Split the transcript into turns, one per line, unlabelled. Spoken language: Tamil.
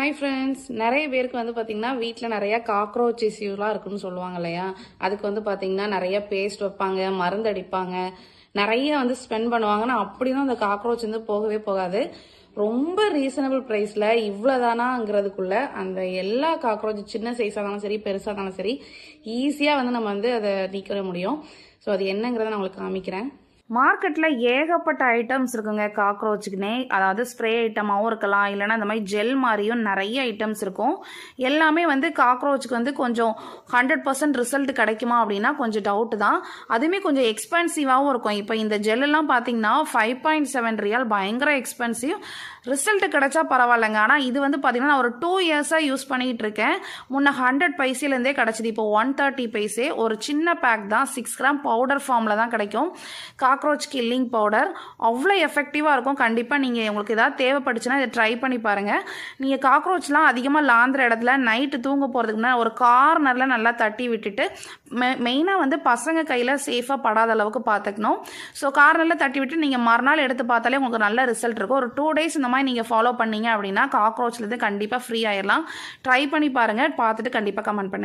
ஹாய் ஃப்ரெண்ட்ஸ், நிறைய பேருக்கு வந்து பார்த்தீங்கன்னா வீட்டில் நிறைய காக்ரோச் இஷ்யூலாம் இருக்குன்னு சொல்லுவாங்க இல்லையா? அதுக்கு வந்து பார்த்தீங்கன்னா நிறைய பேஸ்ட் வைப்பாங்க, மருந்து அடிப்பாங்க, நிறைய வந்து ஸ்பெண்ட் பண்ணுவாங்கன்னா அப்படிதான் அந்த காக்ரோச் வந்து போகவே போகாது. ரொம்ப ரீசனபிள் ப்ரைஸில் இவ்வளோதானாங்கிறதுக்குள்ள அந்த எல்லா காக்ரோச் சின்ன சைஸாக இருந்தாலும் சரி பெருசாக இருந்தாலும் சரி ஈஸியாக வந்து நம்ம வந்து அதை நீக்கிற முடியும். ஸோ அது என்னங்கிறத நான் உங்களுக்கு காமிக்கிறேன். மார்க்கெட்டில் ஏகப்பட்ட ஐட்டம்ஸ் இருக்குங்க காக்ரோச்சுக்குனே. அதாவது ஸ்ப்ரே ஐட்டமாகவும் இருக்கலாம், இல்லைனா இந்த மாதிரி ஜெல் மாதிரியும் நிறைய ஐட்டம்ஸ் இருக்கும். எல்லாமே வந்து காக்ரோச்சுக்கு வந்து கொஞ்சம் 100% ரிசல்ட் கிடைக்குமா அப்படின்னா கொஞ்சம் டவுட்டு தான். அதுவுமே கொஞ்சம் எக்ஸ்பென்சிவாகவும் இருக்கும். இப்போ இந்த ஜெல்லாம் பார்த்தீங்கன்னா 5.7 ரியால், பயங்கர எக்ஸ்பென்சிவ். ரிசல்ட் கிடைச்சா பரவாயில்லைங்க. ஆனால் இது வந்து பார்த்தீங்கன்னா நான் ஒரு 2 இயர்ஸாக யூஸ் பண்ணிகிட்டு இருக்கேன். முன்ன 100 பைசேலேருந்தே கிடச்சிது. இப்போ 130 பைசே. ஒரு சின்ன பேக் தான், 6 கிராம் பவுடர் ஃபார்மில் தான் கிடைக்கும். காக்ரோச் கில்லிங் பவுடர் அவ்வளோ எஃபெக்டிவாக இருக்கும். கண்டிப்பாக நீங்கள் உங்களுக்கு ஏதாவது தேவைப்பட்டுச்சுன்னா இதை ட்ரை பண்ணி பாருங்கள். நீங்கள் காக்ரோச்லாம் அதிகமாக லாந்துற இடத்துல நைட்டு தூங்க போகிறதுக்கு முன்னாடி ஒரு கார்னரில் நல்லா தட்டி விட்டுட்டு, மெயினாக வந்து பசங்க கையில் சேஃபாக படாத அளவுக்கு பார்த்துக்கணும். ஸோ கார்னரில் தட்டி விட்டு நீங்கள் மறுநாள் எடுத்து பார்த்தாலே உங்களுக்கு நல்ல ரிசல்ட் இருக்கும். ஒரு 2 டேஸ் இந்த மாதிரி நீங்கள் ஃபாலோ பண்ணீங்க அப்படின்னா காக்ரோச்லேருந்து கண்டிப்பாக ஃப்ரீ ஆயிடலாம். ட்ரை பண்ணி பாருங்கள், பார்த்துட்டு கண்டிப்பாக கமெண்ட் பண்ணுங்கள்.